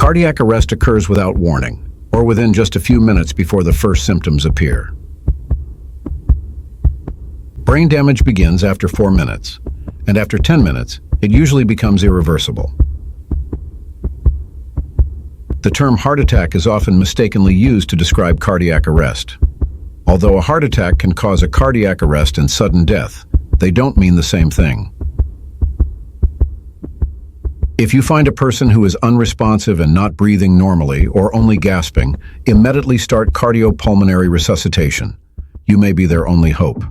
Cardiac arrest occurs without warning, or within just a few minutes before the first symptoms appear. Brain damage begins after 4 minutes, and after 10 minutes, it usually becomes irreversible. The term heart attack is often mistakenly used to describe cardiac arrest. Although a heart attack can cause a cardiac arrest and sudden death, they don't mean the same thing. If you find a person who is unresponsive and not breathing normally or only gasping, immediately start cardiopulmonary resuscitation. You may be their only hope.